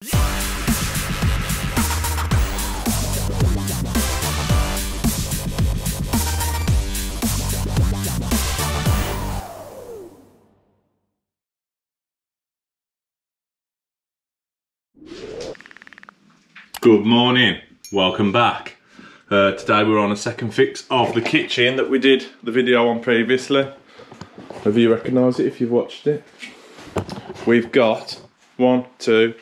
Good morning, welcome back. Today we're on a second fix of the kitchen that we did the video on previously. Have you recognised it if you've watched it? We've got 1, 2,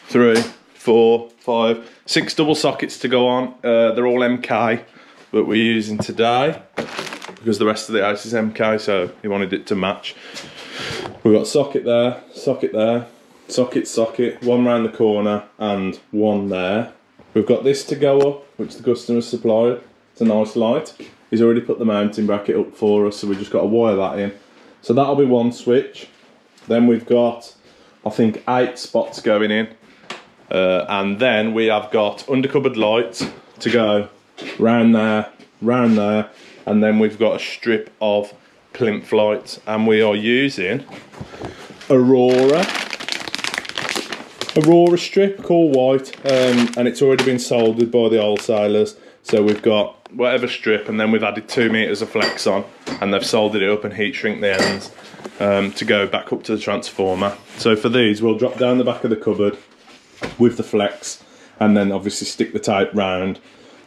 3, 4, 5, 6 double sockets to go on. They're all MK, but we're using today because the rest of the house is MK, so he wanted it to match. We've got socket there, socket, one round the corner and one there. We've got this to go up, which the customer supplied. It's a nice light. He's already put the mounting bracket up for us, so we've just got to wire that in. So that'll be one switch. Then we've got, I think, 8 spots going in. And then we have got undercupboard lights to go round there, and then we've got a strip of plinth lights, and we are using Aurora strip, called white, and it's already been soldered by the wholesalers. So we've got whatever strip, and then we've added 2 meters of flex on, and they've soldered it up and heat shrink the ends to go back up to the transformer. So for these, we'll drop down the back of the cupboard with the flex, and then obviously stick the tape round.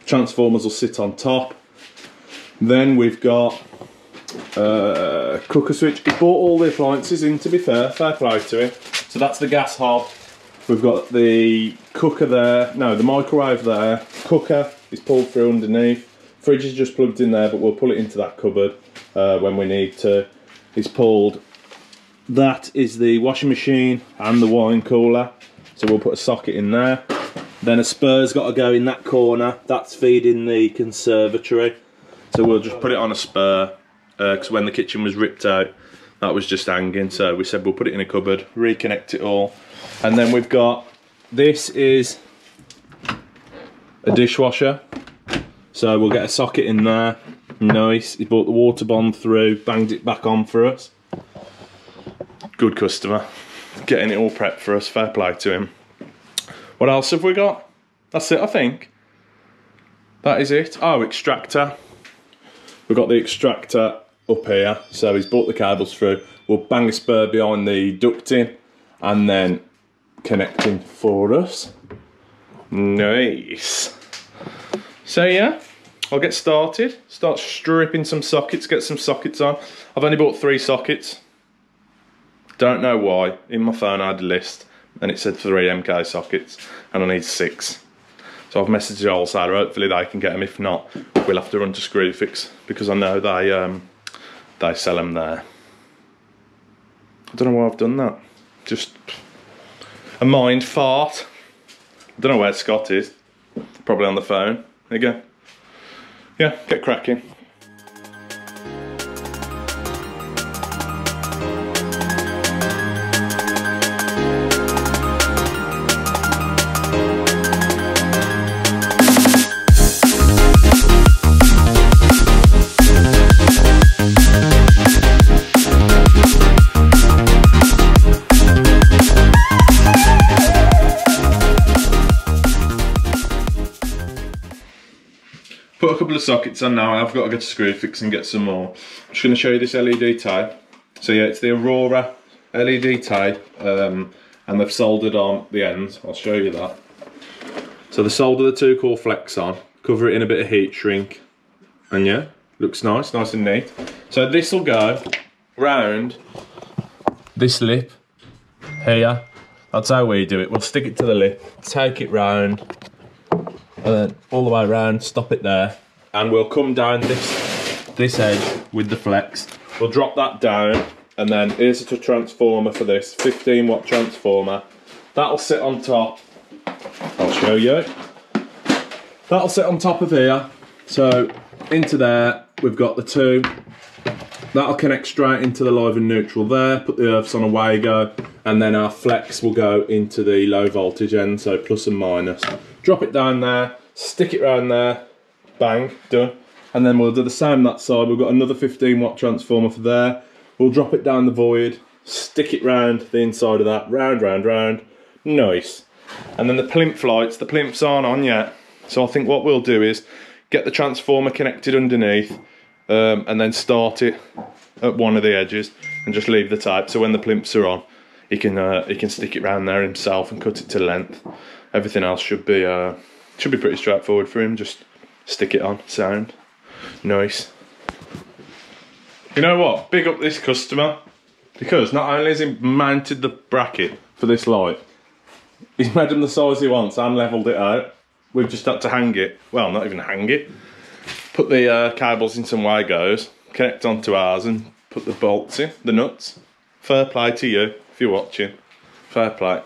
Transformers will sit on top. Then we've got cooker switch. He bought all the appliances in, to be fair play to him. So that's the gas hob. We've got the cooker there, no, the microwave there. Cooker is pulled through underneath. Fridge is just plugged in there, but we'll pull it into that cupboard when we need to. It's pulled. That is the washing machine and the wine cooler. So we'll put a socket in there. Then a spur's got to go in that corner. That's feeding the conservatory. So we'll just put it on a spur, because when the kitchen was ripped out, that was just hanging. So we said we'll put it in a cupboard, reconnect it all. And then we've got, this is a dishwasher. So we'll get a socket in there. Nice. He brought the water bomb through, banged it back on for us. Good customer. Getting it all prepped for us, fair play to him. What else have we got? That's it, I think. That is it. Oh, extractor. We've got the extractor up here. So he's brought the cables through. We'll bang a spur behind the ducting and then connecting for us. Nice. So yeah, I'll get started. Start stripping some sockets, get some sockets on. I've only bought 3 sockets. Don't know why. In my phone I had a list and it said 3 MK sockets and I need 6. So I've messaged the wholesaler, hopefully they can get them. If not, we'll have to run to Screwfix because I know they sell them there. I don't know why I've done that. Just a mind fart. I don't know where Scott is. Probably on the phone. There you go. Yeah, get cracking. Put a couple of sockets on now. I've got to go to Screwfix and get some more. I'm just going to show you this LED tape. So yeah, it's the Aurora LED tape, and they've soldered on the ends. I'll show you that. So they solder the 2 core flex on, cover it in a bit of heat shrink, and yeah, looks nice and neat. So this will go round this lip here. That's how we do it. We'll stick it to the lip, take it round, and then all the way around, stop it there, and we'll come down this edge with the flex. We'll drop that down, and then here's a transformer for this, 15 watt transformer. That'll sit on top. I'll show you. That'll sit on top of here. So into there, we've got the 2. That'll connect straight into the live and neutral there, put the earths on away go, and then our flex will go into the low voltage end, so plus and minus. Drop it down there, stick it round there, bang, done. And then we'll do the same that side. We've got another 15 watt transformer for there. We'll drop it down the void, stick it round the inside of that, round, Nice. And then the plinth lights, the plinths aren't on yet. So I think what we'll do is get the transformer connected underneath and then start it at one of the edges and just leave the tape. So when the plinths are on, he can stick it round there himself and cut it to length. Everything else should be pretty straightforward for him. Just stick it on, sound. Nice. You know what? Big up this customer, because not only has he mounted the bracket for this light, he's made them the size he wants and levelled it out. We've just had to hang it, well, not even hang it, put the cables in some Wagos, connect onto ours and put the bolts in, the nuts. Fair play to you, if you're watching. Fair play.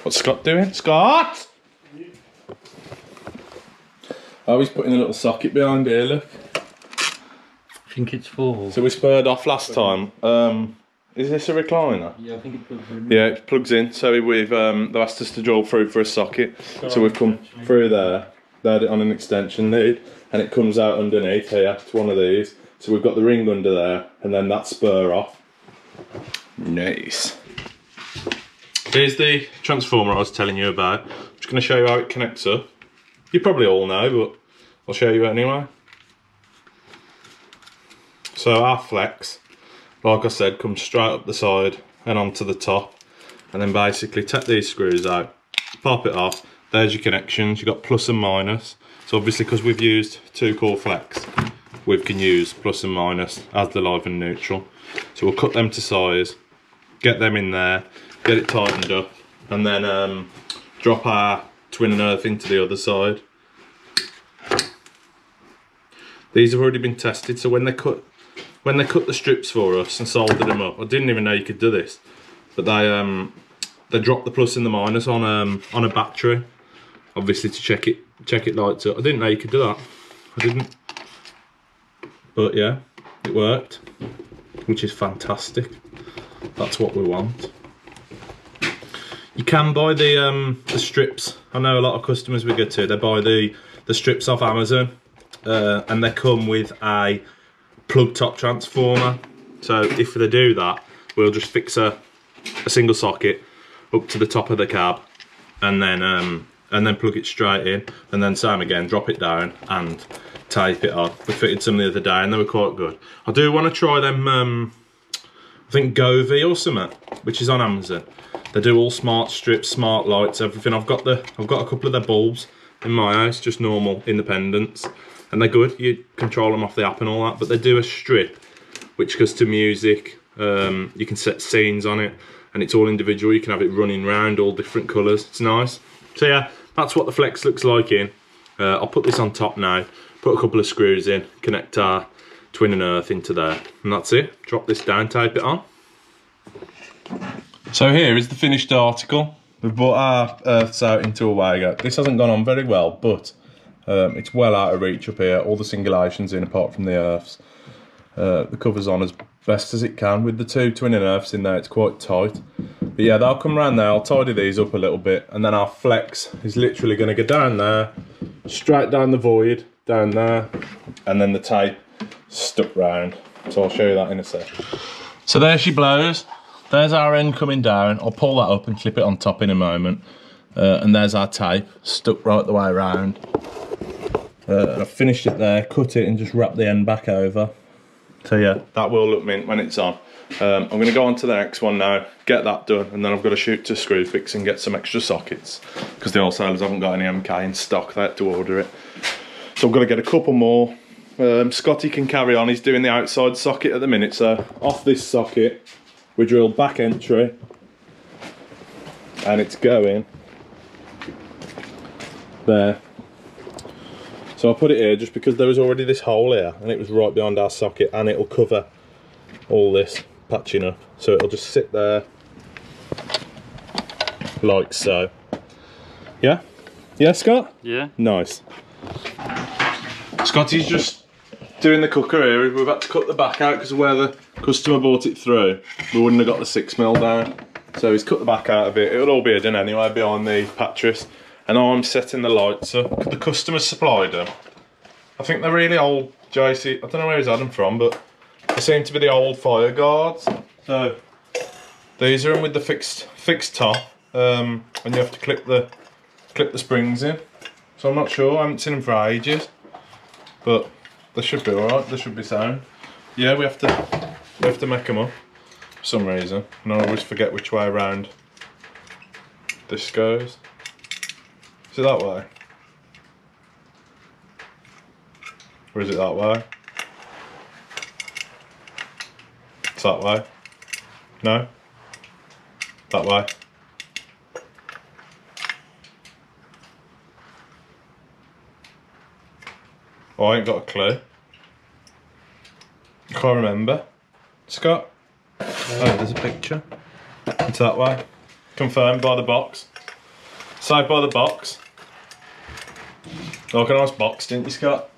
What's Scott doing? Scott! Oh, he's putting a little socket behind here, look. I think it's full. So we spurred off last time. Is this a recliner? Yeah, I think it plugs in. Yeah, it plugs in. So they've asked us to drill through for a socket. So we've come through there, laid it on an extension lead, and it comes out underneath here to one of these. So we've got the ring under there, and then that spur off. Nice. Here's the transformer I was telling you about. I'm just going to show you how it connects up. You probably all know, but I'll show you anyway. So our flex, like I said, comes straight up the side and onto the top, and then basically take these screws out, pop it off. There's your connections. You've got plus and minus. So obviously, because we've used 2-core flex, we can use plus and minus as the live and neutral. So we'll cut them to size, get them in there, get it tightened up, and then drop our twin and earth into the other side. These have already been tested, so when they cut the strips for us and soldered them up, I didn't even know you could do this, but they dropped the plus and the minus on a battery, obviously to check it lights up. I didn't know you could do that. I didn't, but yeah, it worked, which is fantastic. That's what we want. You can buy the strips. I know a lot of customers we get to, they buy the strips off Amazon, and they come with a plug top transformer. So if they do that, we'll just fix a single socket up to the top of the cab, and then plug it straight in, and then same again, drop it down and tape it on. We fitted some the other day and they were quite good. I do want to try them, I think Govee or something, which is on Amazon. They do all smart strips, smart lights, everything. I've got a couple of their bulbs in my house, just normal independents, and they're good. You control them off the app and all that, but they do a strip which goes to music. You can set scenes on it, and it's all individual. You can have it running round all different colours. It's nice. So yeah, that's what the flex looks like in. I'll put this on top now, put a couple of screws in, connect our twin and earth into there, and that's it. Drop this down, tape it on. So here is the finished article. We've brought our earths out into a Wago. This hasn't gone on very well, but it's well out of reach up here. All the singulation's in apart from the earths. The cover's on as best as it can. With the 2 twin and earths in there, it's quite tight. But yeah, they'll come around there. I'll tidy these up a little bit, and then our flex is literally going to go down there, straight down the void, down there, and then the tape stuck round. So I'll show you that in a sec. So there she blows. There's our end coming down. I'll pull that up and clip it on top in a moment. And there's our tape stuck right the way around. I've finished it there, cut it and just wrap the end back over. So yeah, that will look mint when it's on. I'm going to go on to the next one now, get that done, and then I've got to shoot to screw fix and get some extra sockets, because the wholesalers haven't got any MK in stock. They had to order it. So I've got to get a couple more. Scotty can carry on. He's doing the outside socket at the minute. So off this socket, we drilled back entry, and it's going there. So I put it here just because there was already this hole here, and it was right behind our socket, and it'll cover all this patching up. So it'll just sit there like so. Yeah? Yeah, Scott? Yeah. Nice. Scotty's just doing the cooker here. We've had to cut the back out because of where the customer brought it through. We wouldn't have got the 6mm down. So he's cut the back out of it. It'll all be hidden anyway behind the pattress. And I'm setting the lights up. The customer supplied them. I think they're really old JC. I don't know where he's had them from, but they seem to be the old fire guards. So these are them with the fixed top. and you have to clip the springs in. So I'm not sure. I haven't seen them for ages, but they should be alright. They should be sound. Yeah, we have to make them up for some reason, and I always forget which way around this goes. Is it that way? Or is it that way? It's that way. No? That way. Oh, I ain't got a clue. I can't remember. Scott? Oh, there's a picture. It's that way. Confirmed by the box. Saved by the box. Look, a nice box, didn't you, Scott?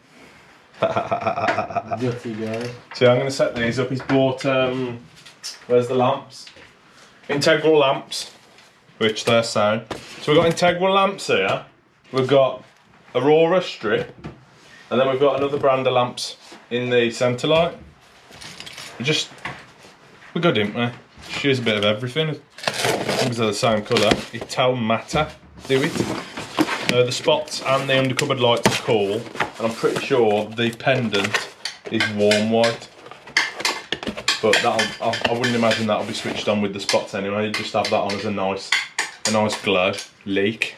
Dirty guy. So I'm going to set these up. He's bought, where's the lamps? Integral lamps, which they're sound. So we've got integral lamps here. We've got Aurora strip, and then we've got another brand of lamps in the centre light. We got, didn't we? Just use a bit of everything. As long as they're the same colour. It don't matter, do it? The spots and the undercupboard lights are cool, and I'm pretty sure the pendant is warm white. But I wouldn't imagine that'll be switched on with the spots anyway. You just have that on as a nice glow leak.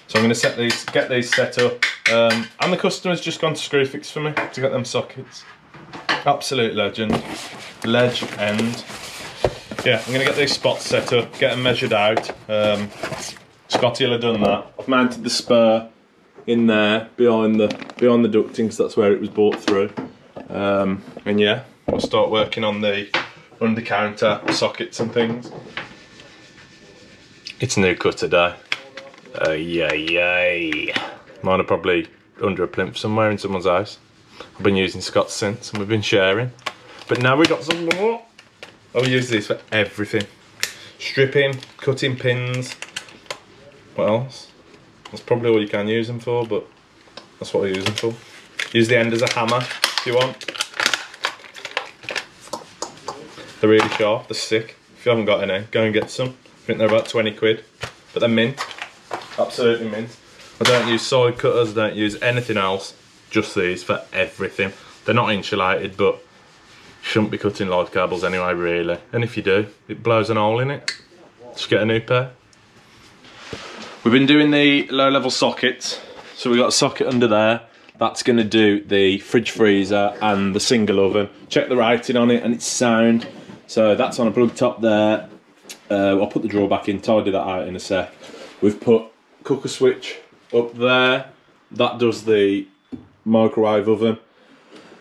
So I'm going to get these set up, and the customer's just gone to Screwfix for me to get them sockets. Absolute legend, legend. Yeah, I'm going to get these spots set up, get them measured out. Scotty will have done that. I've mounted the spur in there behind the ducting, because that's where it was bought through. And yeah, I'll start working on the under counter sockets and things. It's new cutter day. Yay. Mine are probably under a plinth somewhere in someone's house. I've been using Scott's since, and we've been sharing. But now we've got some more. I'll use these for everything. Stripping, cutting pins. What else? That's probably all you can use them for, but that's what I use them for. Use the end as a hammer if you want. They're really sharp, they're sick. If you haven't got any, go and get some. I think they're about 20 quid. But they're mint. Absolutely mint. I don't use side cutters, I don't use anything else. Just these for everything. They're not insulated, but shouldn't be cutting live cables anyway, really. And if you do, it blows an hole in it. Just get a new pair. We've been doing the low-level sockets. So we've got a socket under there. That's going to do the fridge freezer and the single oven. Check the rating on it and it's sound. So that's on a plug top there. I'll put the drawer back in, tidy that out in a sec. We've put cooker switch up there. That does the microwave oven.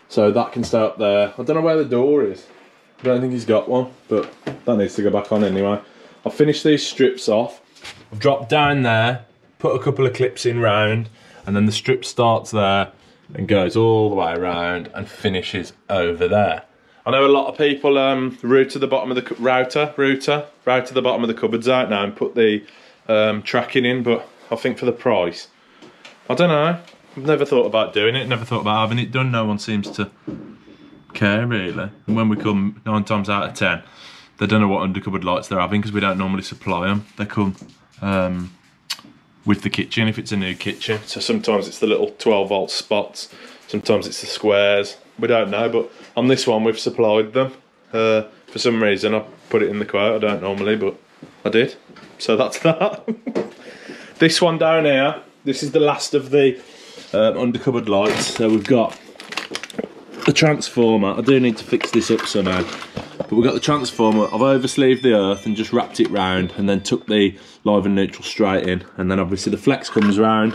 So that can stay up there. I don't know where the door is. I don't think he's got one, but that needs to go back on anyway. I've finished these strips off. I've dropped down there, put a couple of clips in round, and then the strip starts there and goes all the way around and finishes over there. I know a lot of people router the bottom of the router the bottom of the cupboards out now and put the tracking in, but I think for the price, I don't know. I've never thought about doing it, never thought about having it done. No one seems to care really. And when we come 9 times out of 10, they don't know what undercupboard lights they're having because we don't normally supply them. They come with the kitchen if it's a new kitchen. So sometimes it's the little 12-volt spots, sometimes it's the squares. We don't know, but on this one we've supplied them. For some reason I put it in the quote. I don't normally, but I did. So that's that. This one down here, this is the last of the undercupboard lights. So we've got the transformer. I do need to fix this up somehow. But we've got the transformer. I've oversleeved the earth and just wrapped it round and then took the live and neutral straight in. And then obviously the flex comes round.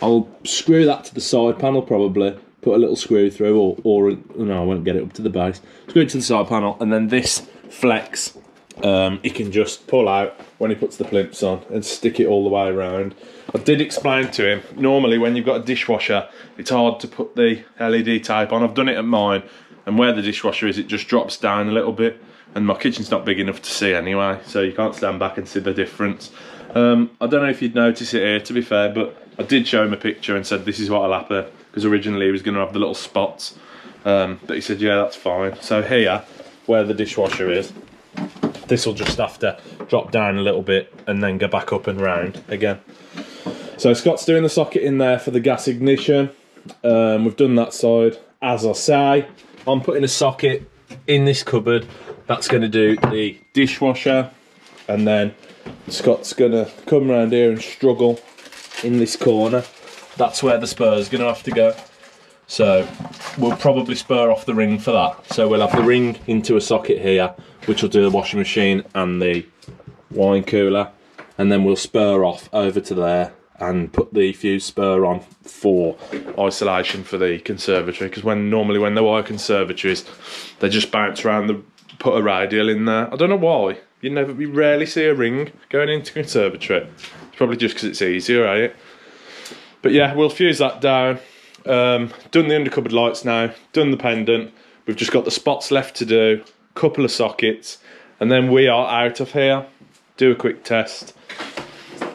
I'll screw that to the side panel probably. Put a little screw through or no, I won't get it up to the base. Screw it to the side panel and then this flex, he can just pull out when he puts the plinths on and stick it all the way around. I did explain to him, normally when you've got a dishwasher, it's hard to put the LED tape on. I've done it at mine, and where the dishwasher is, it just drops down a little bit, and my kitchen's not big enough to see anyway, so you can't stand back and see the difference. I don't know if you'd notice it here, to be fair, but I did show him a picture and said this is what will happen, because originally he was going to have the little spots, but he said yeah, that's fine. So here, where the dishwasher is, This will just have to drop down a little bit and then go back up and round again. So Scott's doing the socket in there for the gas ignition. We've done that side. As I say, I'm putting a socket in this cupboard. That's going to do the dishwasher, and then Scott's going to come around here and struggle in this corner. That's where the spur's going to have to go. So we'll probably spur off the ring for that. So we'll have the ring into a socket here, which will do the washing machine and the wine cooler, and then we'll spur off over to there and put the fuse spur on for isolation for the conservatory, because normally when they wire conservatories, they just bounce around the, put a radial in there. I don't know why. You rarely see a ring going into conservatory. It's probably just because it's easier, ain't it? But yeah, we'll fuse that down. Done the undercupboard lights now, done the pendant. We've just got the spots left to do, couple of sockets, and then we are out of here. Do a quick test,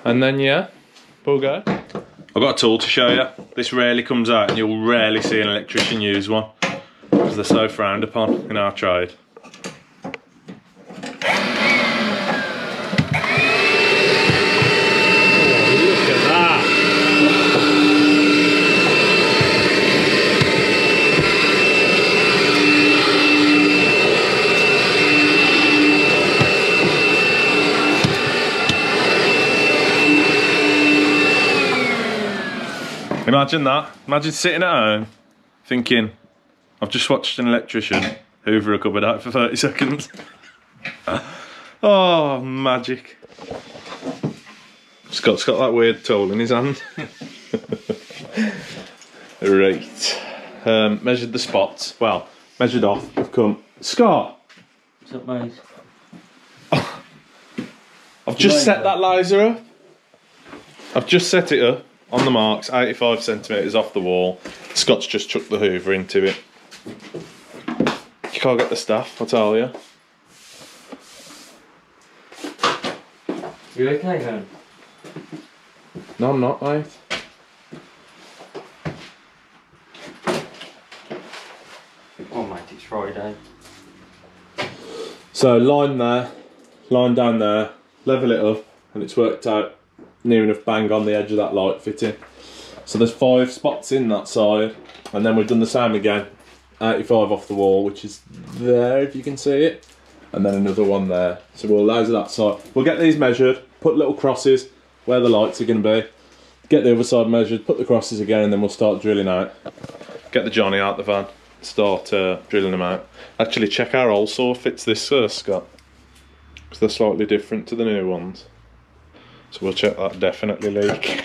and then yeah, we'll go. I've got a tool to show you. This rarely comes out, and you'll rarely see an electrician use one, because they're so frowned upon in our trade. Imagine that. Imagine sitting at home thinking, I've just watched an electrician hoover a cupboard out for 30 seconds. Oh, magic. Scott's got that weird tool in his hand. Right. Measured the spots. Well, measured off. We've come. Scott! What's up, mate? Oh, I've just set that laser up. I've just set it up. On the marks, 85 centimetres off the wall. Scott's just chucked the hoover into it. You can't get the staff, I tell you. You okay, man? No, I'm not, mate. Oh, mate, it's Friday. So, line there, line down there, level it up, and it's worked out near enough bang on the edge of that light fitting. So there's 5 spots in that side, and then we've done the same again, 85 off the wall, which is there if you can see it, and then another one there. So we'll laser that side. We'll get these measured, put little crosses where the lights are going to be, get the other side measured, put the crosses again, and then we'll start drilling out. Get the Johnny out the van, start drilling them out. Actually, check our old saw fits this, Scott, because they're slightly different to the new ones. So we'll check that definitely leak.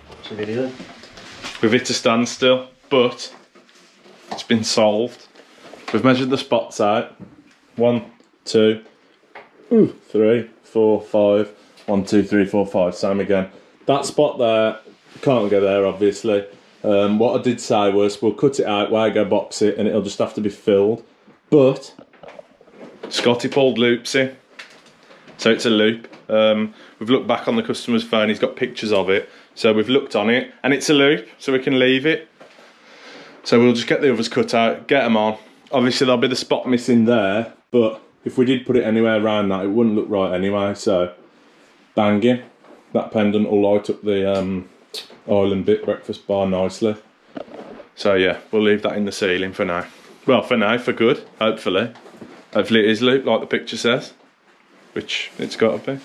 What's the video? We've hit a standstill, but it's been solved. We've measured the spots out. 1, 2, 3, 4, 5. 1, 2, 3, 4, 5. Same again. That spot there, can't go there obviously. What I did say was we'll cut it out, go box it, and it'll just have to be filled. But Scotty pulled loops in, so it's a loop. We've looked back on the customer's phone, he's got pictures of it, so we've looked on it, and it's a loop, so we can leave it. So we'll just get the others cut out, get them on. Obviously there'll be the spot missing there, but if we did put it anywhere around that, it wouldn't look right anyway, so banging. That pendant will light up the island bit breakfast bar nicely. So yeah, we'll leave that in the ceiling for now. Well, for now, for good, hopefully. Hopefully it is loop like the picture says, which it's got to be.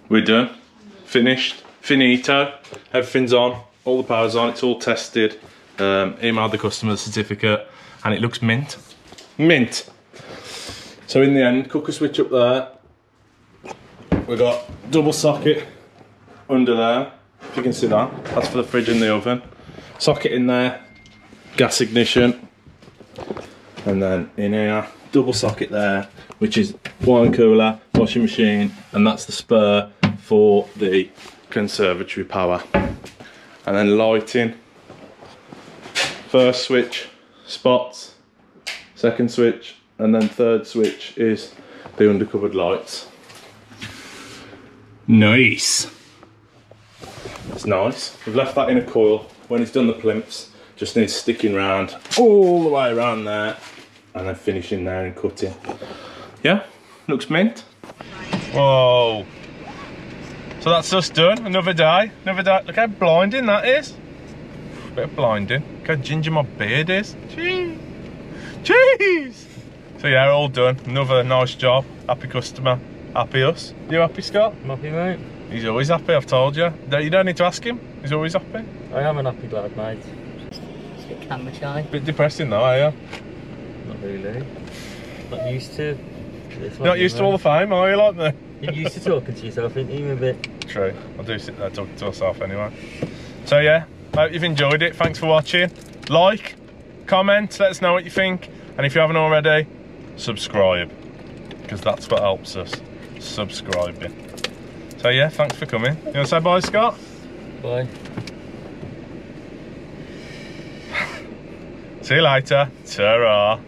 We're done, finished, finito, everything's on, all the power's on, it's all tested. Emailed the customer the certificate, and it looks mint. Mint! So in the end, cooker switch up there. We've got double socket under there, if you can see that. That's for the fridge and the oven. Socket in there, gas ignition. And then in here, double socket there, which is wine cooler, washing machine, and that's the spur for the conservatory power. And then lighting. First switch, spots. Second switch, and then third switch is the undercupboard lights. Nice. It's nice. We've left that in a coil. When it's done the plinths, just needs sticking round all the way around there, and then finishing there and cutting. Yeah. Looks mint. Whoa. So that's us done. Another day. Another day. Look how blinding that is. Bit of blinding. Look how ginger my beard is. Jeez. Jeez. So yeah, all done. Another nice job. Happy customer. Happy us. You happy, Scott? I'm happy, mate. He's always happy, I've told you. You don't need to ask him. He's always happy. I am an happy lad, mate. Just get camera shy. Bit depressing though, are you? Not really. Not used to. You're not used to all the fame, are you, like me? You're used to talking to yourself, ain't you, a bit? True. I do sit there talking to myself anyway. So yeah, hope you've enjoyed it. Thanks for watching. Like, comment, let us know what you think. And if you haven't already, subscribe. Because that's what helps us. Subscribing. So yeah, thanks for coming. You want to say bye, Scott? Bye. See you later. Ta-ra.